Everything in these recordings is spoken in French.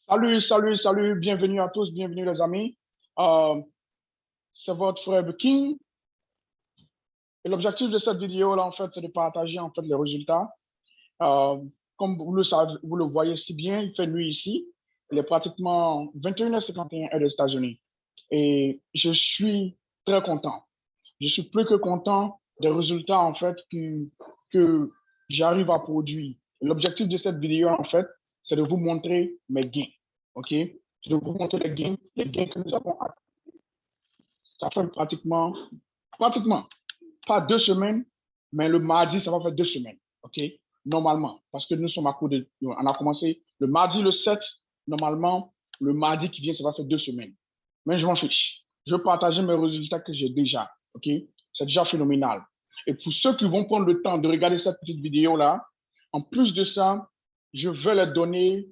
Salut, salut, salut, bienvenue à tous, bienvenue les amis. Euh, c'est votre frère The King. Et l'objectif de cette vidéo là, en fait, c'est de partager en fait les résultats. Euh, Comme vous le savez, vous le voyez si bien, il fait nuit ici. Il est pratiquement 21h51 heure des États-Unis. Et je suis très content. Je suis plus que content des résultats en fait que j'arrive à produire. L'objectif de cette vidéo en fait, c'est de vous montrer mes gains. OK? C'est de vous montrer les gains que nous avons. Ça fait pratiquement, pas 2 semaines, mais le mardi, ça va faire 2 semaines. OK? Normalement, parce que nous sommes à court de. On a commencé le mardi le 7. Normalement, le mardi qui vient, ça va faire 2 semaines. Mais je m'en fiche. Je veux partager mes résultats que j'ai déjà. OK? C'est déjà phénoménal. Et pour ceux qui vont prendre le temps de regarder cette petite vidéo-là, en plus de ça, je vais leur donner,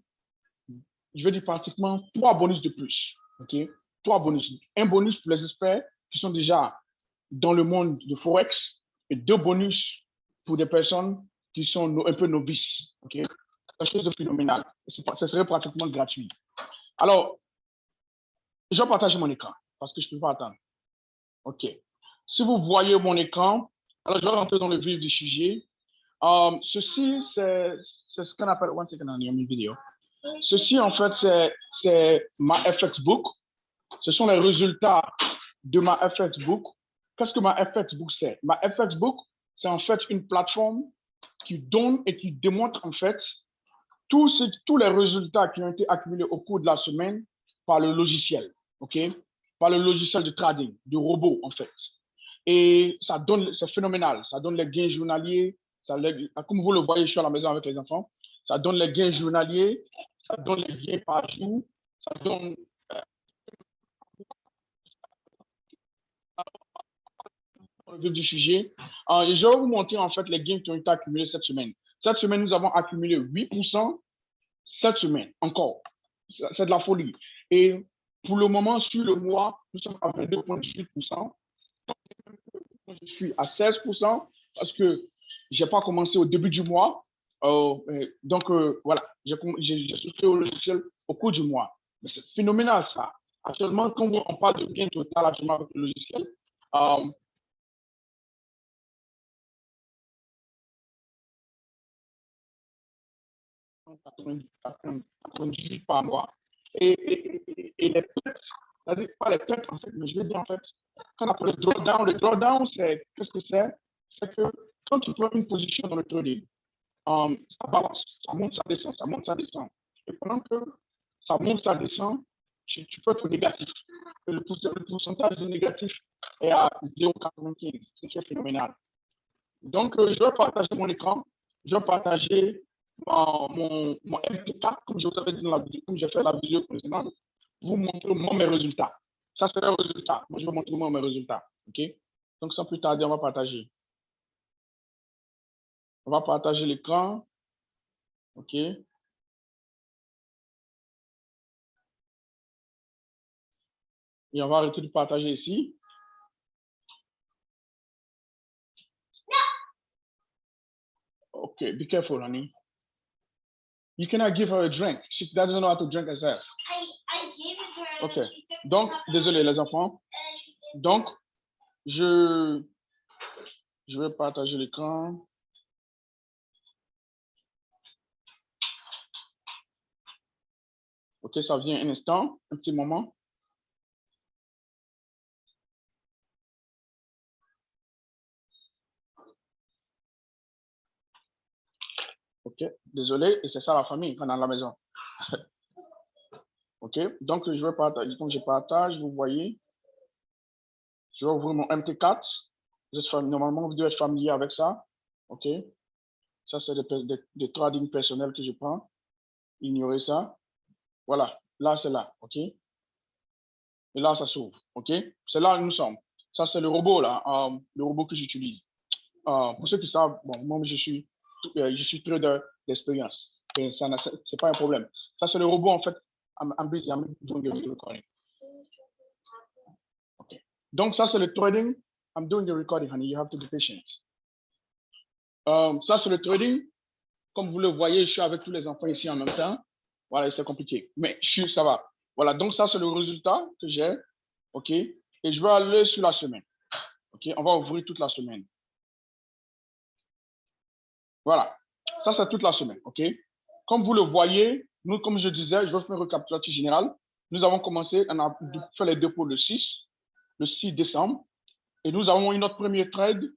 je vais dire pratiquement 3 bonus de plus. OK? 3 bonus. Un bonus pour les experts qui sont déjà dans le monde de Forex et 2 bonus pour des personnes qui sont un peu novices. OK? Quelque chose de phénoménal. Ce serait pratiquement gratuit. Alors, je vais partager mon écran parce que je ne peux pas attendre. OK. Si vous voyez mon écran, alors je vais rentrer dans le vif du sujet. Ceci, c'est ce qu'on appelle, one second on une vidéo. Ceci, en fait, c'est ma FX Book. Ce sont les résultats de ma FX Book. Qu'est-ce que ma FX Book c'est? Ma FX Book, c'est en fait une plateforme qui donne et qui démontre en fait tous les résultats qui ont été accumulés au cours de la semaine par le logiciel, OK? Par le logiciel de trading, du robot en fait. Et ça donne, c'est phénoménal, ça donne les gains journaliers, comme vous le voyez, je suis à la maison avec les enfants, ça donne les gains journaliers, ça donne les gains par jour, ça donne le vif du sujet. Et je vais vous montrer en fait les gains qui ont été accumulés cette semaine. Cette semaine, nous avons accumulé 8% cette semaine encore. C'est de la folie. Et pour le moment, sur le mois, nous sommes à 22,18%. Je suis à 16% parce que je n'ai pas commencé au début du mois. Donc, voilà, j'ai souscrit au logiciel au cours du mois. Mais c'est phénoménal, ça. Actuellement, quand on parle de gain total actuellement avec le logiciel, euh, 98 par mois. Et les pertes, c'est-à-dire pas les pertes en fait, mais je vais dire en fait, quand on appelle le drawdown, c'est qu'est-ce que c'est? C'est que quand tu prends une position dans le trading, ça balance, ça monte, ça descend, ça monte, ça descend. Et pendant que ça monte, ça descend, tu peux être négatif. Et le pourcentage de négatif est à 0,95, ce qui est phénoménal. Donc, je vais partager mon écran, je vais partager mon MP4, comme je vous avais dit dans la vidéo, comme j'ai fait la vidéo précédente, pour vous montrer moi mes résultats. Ça, c'est les résultats. Moi, je vais montrer moi mes résultats. OK? Donc, sans plus tarder, on va partager. On va partager l'écran. OK? Et on va arrêter de partager ici. Okay, be careful, honey. You cannot give her a drink. She doesn't know how to drink herself. I gave it her. OK. Donc, désolé, les enfants. Donc, je vais partager l'écran. OK, ça vient un instant, un petit moment. OK, désolé, et c'est ça la famille quand on est à la maison. OK, donc je vais partager, donc je partage, vous voyez, je vais ouvrir mon MT4. Normalement, vous devez être familier avec ça. OK, ça c'est des trading personnels que je prends. Ignorez ça. Voilà, là c'est là. OK, et là ça s'ouvre. OK, c'est là où nous sommes. Ça c'est le robot là, le robot que j'utilise. Pour ceux qui savent, bon, moi je suis trader d'expérience. C'est pas un problème. Ça c'est le robot en fait. I'm busy. I'm doing the recording. Okay. Donc, ça, c'est le trading. I'm doing the recording, honey. You have to be patient. Ça, c'est le trading. Comme vous le voyez, je suis avec tous les enfants ici en même temps. Voilà, c'est compliqué. Mais ça va. Voilà, donc ça, c'est le résultat que j'ai. OK? Et je vais aller sur la semaine. OK? On va ouvrir toute la semaine. Voilà. Ça, c'est toute la semaine. OK? Comme vous le voyez, nous, comme je disais, je vais faire un récapitulatif général. Nous avons commencé, on a fait les dépôts le 6 décembre. Et nous avons eu notre premier trade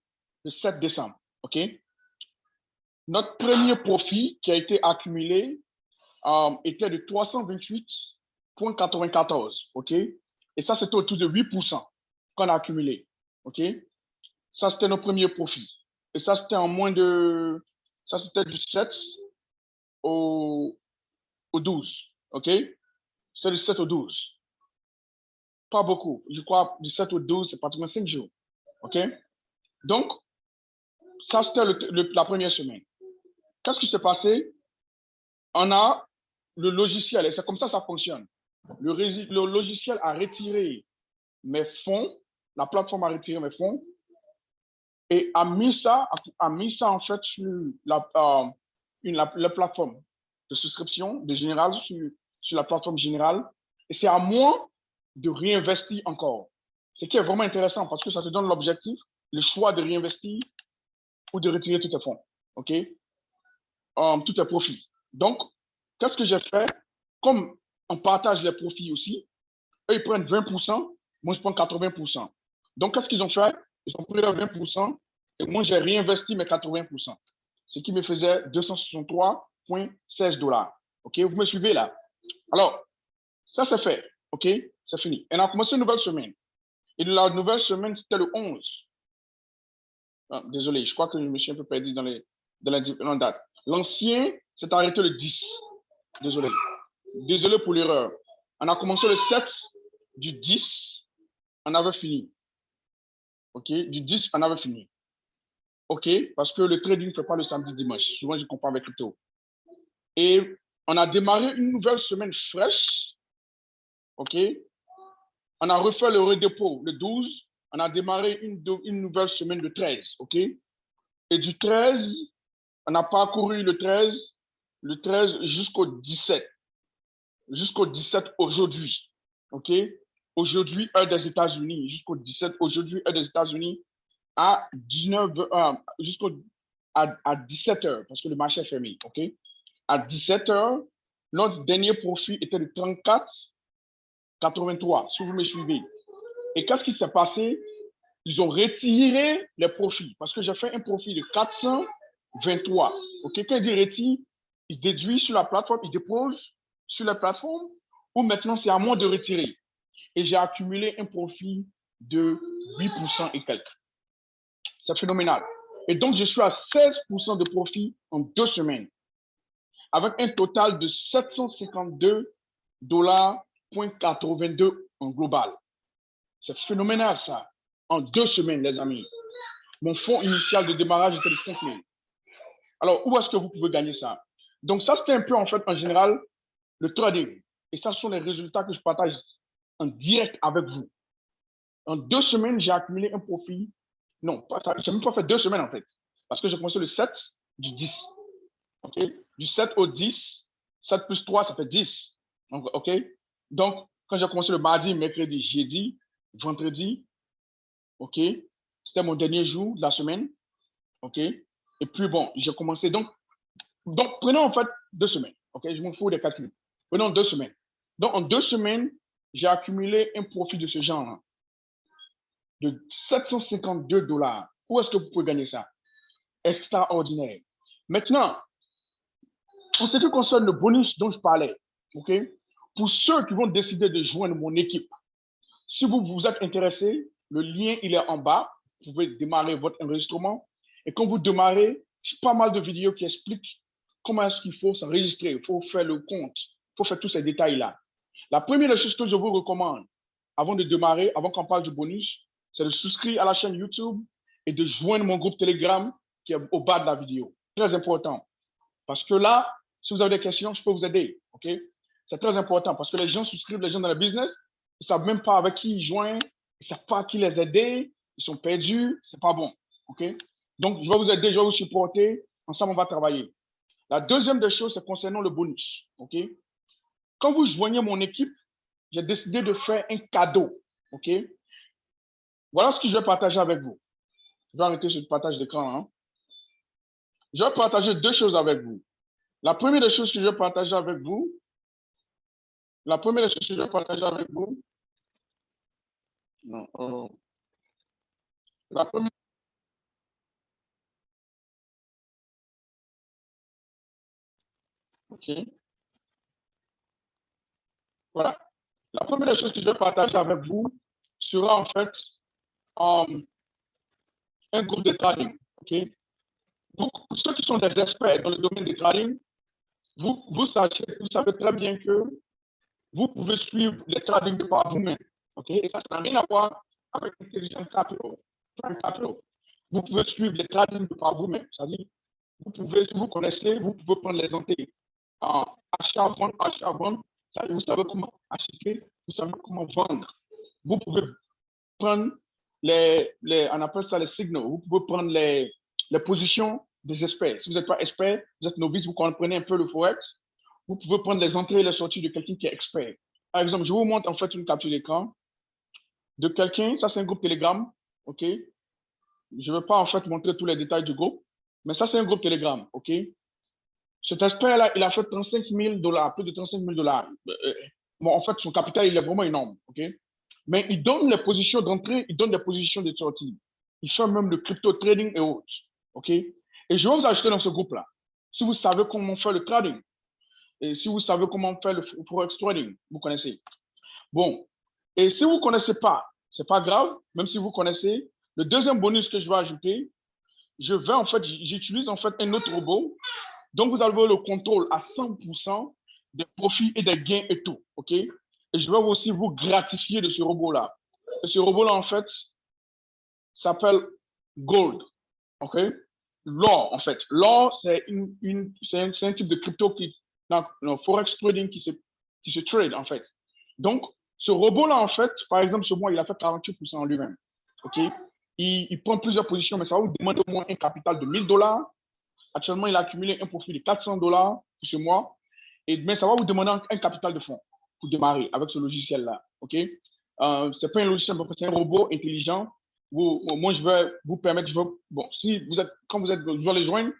le 7 décembre. OK? Notre premier profit qui a été accumulé était de 328,94. OK? Et ça, c'était autour de 8% qu'on a accumulé. OK? Ça, c'était notre premier profit. Et ça, c'était en moins de. Ça, c'était du 7 au 12. OK? C'était du 7 au 12. Pas beaucoup. Je crois du 7 au 12, c'est pratiquement 5 jours. OK? Donc, ça, c'était la première semaine. Qu'est-ce qui s'est passé? On a le logiciel, et c'est comme ça que ça fonctionne. Le logiciel a retiré mes fonds, la plateforme a retiré mes fonds et a mis ça en fait sur la plateforme de souscription de Général, sur la plateforme Générale. Et c'est à moi de réinvestir encore. Ce qui est vraiment intéressant parce que ça te donne l'objectif, le choix de réinvestir ou de retirer tous tes fonds. OK? Tous tes profits. Donc, qu'est-ce que j'ai fait? Comme on partage les profits aussi, eux, ils prennent 20%, moi, je prends 80%. Donc, qu'est-ce qu'ils ont fait? Ils ont pris leurs 20% et moi, j'ai réinvesti mes 80%, ce qui me faisait 263,16 $. OK? Vous me suivez là? Alors, ça, c'est fait. OK? C'est fini. Et on a commencé une nouvelle semaine. Et la nouvelle semaine, c'était le 11. Ah, désolé, je crois que je me suis un peu perdu dans les différentes dates. L'ancien s'est arrêté le 10. Désolé. Désolé pour l'erreur. On a commencé le 7 du 10, on avait fini. OK? Du 10, on avait fini. OK? Parce que le trading ne fait pas le samedi dimanche. Souvent, je compare avec crypto. Et on a démarré une nouvelle semaine fraîche. OK? On a refait le redépôt le 12. On a démarré une nouvelle semaine de 13. OK? Et du 13, on a parcouru le 13 jusqu'au 17. Jusqu'au 17 aujourd'hui. OK? Aujourd'hui, heure des États-Unis, jusqu'au 17, aujourd'hui, heure des États-Unis, à 19 à 17 heures, parce que le marché est fermé. OK? À 17 heures, notre dernier profit était de 34,83, si vous me suivez. Et qu'est-ce qui s'est passé? Ils ont retiré les profits, parce que j'ai fait un profit de 423. OK? Quand il dit retire, il déduit sur la plateforme, il dépose sur la plateforme, ou maintenant c'est à moi de retirer. Et j'ai accumulé un profit de 8% et quelques. C'est phénoménal. Et donc, je suis à 16% de profit en 2 semaines, avec un total de 752,82 $ en global. C'est phénoménal, ça. En 2 semaines, les amis. Mon fonds initial de démarrage était de 5 000. Alors, où est-ce que vous pouvez gagner ça? Donc, ça, c'était un peu, en fait, en général, le trading. Et ça, ce sont les résultats que je partage en direct avec vous. En 2 semaines, j'ai accumulé un profit. Non, je n'ai même pas fait 2 semaines, en fait. Parce que j'ai commencé le 7 du 10. OK? Du 7 au 10, 7 plus 3, ça fait 10. Donc, OK? Donc, quand j'ai commencé le mardi, mercredi, jeudi, vendredi, OK? C'était mon dernier jour de la semaine. OK? Et puis, bon, j'ai commencé. Donc, prenons en fait 2 semaines. OK? Je m'en fous des calculs. Prenons 2 semaines. Donc, en 2 semaines, j'ai accumulé un profit de ce genre de 752 $. Où est-ce que vous pouvez gagner ça? Extraordinaire. Maintenant, en ce qui concerne le bonus dont je parlais, OK? Pour ceux qui vont décider de joindre mon équipe, si vous êtes intéressé, le lien, il est en bas. Vous pouvez démarrer votre enregistrement. Et quand vous démarrez, j'ai pas mal de vidéos qui expliquent comment est-ce qu'il faut s'enregistrer, il faut faire le compte, il faut faire tous ces détails-là. La première chose que je vous recommande avant de démarrer, avant qu'on parle du bonus, c'est de souscrire à la chaîne YouTube et de joindre mon groupe Telegram qui est au bas de la vidéo. Très important. Parce que là, si vous avez des questions, je peux vous aider. OK? C'est très important parce que les gens souscrivent, les gens dans le business, ils ne savent même pas avec qui ils joignent, ils ne savent pas qui les aider, ils sont perdus, ce n'est pas bon. OK? Donc, je vais vous aider, je vais vous supporter. Ensemble, on va travailler. La deuxième des choses, c'est concernant le bonus. OK? quand vous joignez mon équipe, j'ai décidé de faire un cadeau. OK? Voilà ce que je vais partager avec vous. Je vais arrêter ce partage d'écran. Hein. Je vais partager deux choses avec vous. La première des choses que je vais partager avec vous, la première des choses que je vais partager avec vous, non, la première, OK, voilà. La première des choses que je vais partager avec vous sera en fait un groupe de trading. OK? Donc, pour ceux qui sont des experts dans le domaine du trading, vous savez très bien que vous pouvez suivre les trading de par vous-même. OK? Et ça n'a rien à voir avec l'intelligence capital. Vous pouvez suivre les trading de par vous-même. C'est-à-dire, vous pouvez, si vous connaissez, vous pouvez prendre les entrées en achat, vendre. Vous savez comment acheter, vous savez comment vendre. Vous pouvez prendre on appelle ça les signaux. Vous pouvez prendre les positions des experts. Si vous n'êtes pas expert, vous êtes novice, vous comprenez un peu le Forex, vous pouvez prendre les entrées et les sorties de quelqu'un qui est expert. Par exemple, je vous montre en fait une capture d'écran de quelqu'un, ça c'est un groupe Telegram, OK? Je ne vais pas en fait montrer tous les détails du groupe, mais ça c'est un groupe Telegram, OK? Cet expert-là, il a fait 35 000 $, plus de 35 000 $. Bon, en fait, son capital, il est vraiment énorme, OK? Mais il donne les positions d'entrée, il donne des positions de sortie. Il fait même le crypto trading et autres, OK? Et je vais vous ajouter dans ce groupe-là. Si vous savez comment faire le trading, et si vous savez comment faire le forex trading, vous connaissez. Bon, et si vous ne connaissez pas, ce n'est pas grave, même si vous connaissez, le deuxième bonus que je vais ajouter, j'utilise en fait un autre robot. Donc, vous avez le contrôle à 100% des profits et des gains et tout, OK? Et je vais aussi vous gratifier de ce robot-là. Et ce robot-là, en fait, s'appelle Gold, OK? L'or, en fait. L'or, c'est un type de crypto dans le forex trading qui se trade, en fait. Donc, ce robot-là, en fait, par exemple, ce mois, il a fait 48% en lui-même, OK? Il prend plusieurs positions, mais ça va vous demander au moins un capital de 1000 $. Actuellement, il a accumulé un profit de 400 $ pour ce mois. Mais ça va vous demander un capital de fonds pour démarrer avec ce logiciel-là. OK? Ce n'est pas un logiciel, c'est un robot intelligent. Moi, je vais vous permettre, bon, si vous êtes, quand vous êtes, je vais les joindre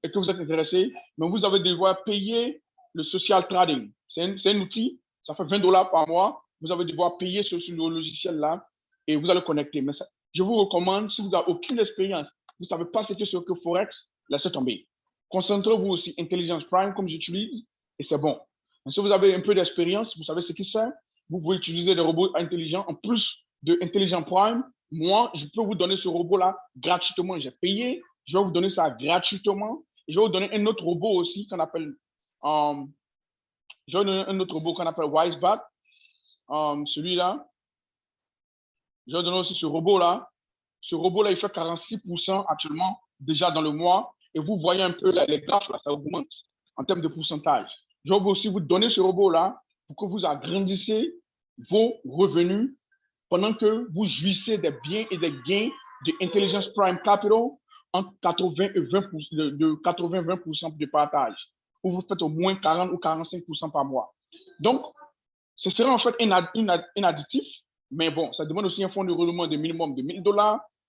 et que vous êtes intéressé, mais vous allez devoir payer le social trading. C'est un outil, ça fait 20 $ par mois. Vous allez devoir payer ce logiciel-là et vous allez connecter. Mais ça, je vous recommande, si vous n'avez aucune expérience, vous ne savez pas ce que Forex, laissez tomber. Concentrez-vous aussi Intelligence Prime comme j'utilise et c'est bon. Mais si vous avez un peu d'expérience, vous savez ce qui c'est, vous pouvez utiliser des robots intelligents en plus de Intelligence Prime. Moi, je peux vous donner ce robot-là gratuitement. J'ai payé, je vais vous donner ça gratuitement. Et je vais vous donner un autre robot aussi qu'on appelle, je vais vous donner un autre robot qu'on appelle WiseBat. Celui-là, je vais vous donner aussi ce robot-là. Ce robot-là, il fait 46% actuellement déjà dans le mois. Et vous voyez un peu les graphes, là, ça augmente en termes de pourcentage. Je vais aussi vous donner ce robot-là pour que vous agrandissez vos revenus pendant que vous jouissez des biens et des gains de Intelligence Prime Capital entre 80 et 20%, de 80-20% de partage, où vous faites au moins 40 ou 45% par mois. Donc, ce serait en fait un additif, mais bon, ça demande aussi un fonds de roulement de minimum de 1000 $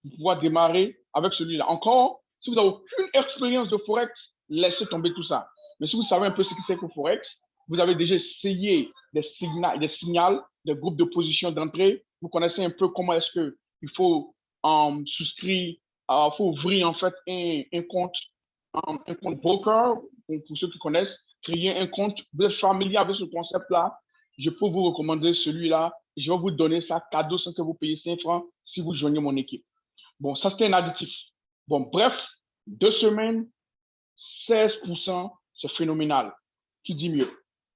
pour pouvoir démarrer avec celui-là. Encore, si vous n'avez aucune expérience de Forex, laissez tomber tout ça. Mais si vous savez un peu ce que c'est que Forex, vous avez déjà essayé des signaux, des groupes de position d'entrée, vous connaissez un peu comment est-ce qu'il faut souscrire, il faut ouvrir en fait un compte broker, pour ceux qui connaissent, créer un compte, vous êtes familier avec ce concept-là, je peux vous recommander celui-là. Je vais vous donner ça cadeau sans que vous payiez 5 francs si vous joignez mon équipe. Bon, ça, c'était un additif. Bon, bref, 2 semaines, 16%, c'est phénoménal. Qui dit mieux?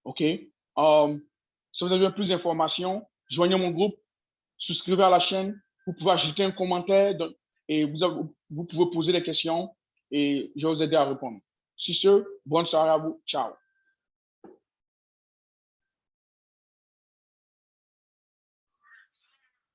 OK? Si vous avez plus d'informations, joignez mon groupe, souscrivez à la chaîne. Vous pouvez ajouter un commentaire et vous pouvez poser des questions et je vais vous aider à répondre. Si ce, bonne soirée à vous. Ciao.